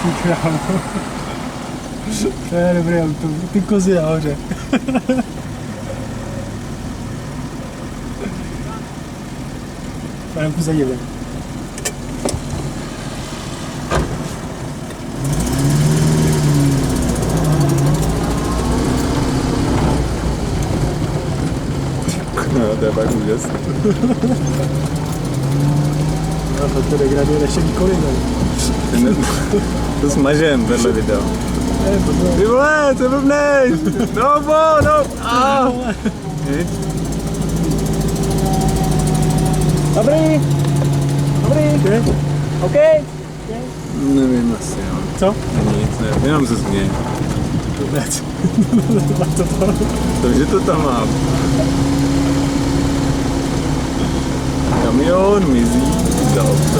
Ty krávo. To je dobrý auto. Ty kozy nahoře. Pane pozadí. No, to je fakt úžasný. No, to degraduje naše výkony, ne? To smažem, tenhle video. Ty vole, co blbneš? No, Nic. Dobrý. OK. Nevím asi, jo. Co? Nic, nevím, jenom se směj. Vůbec. Takže to tam mám. Kamion mizí za oknem.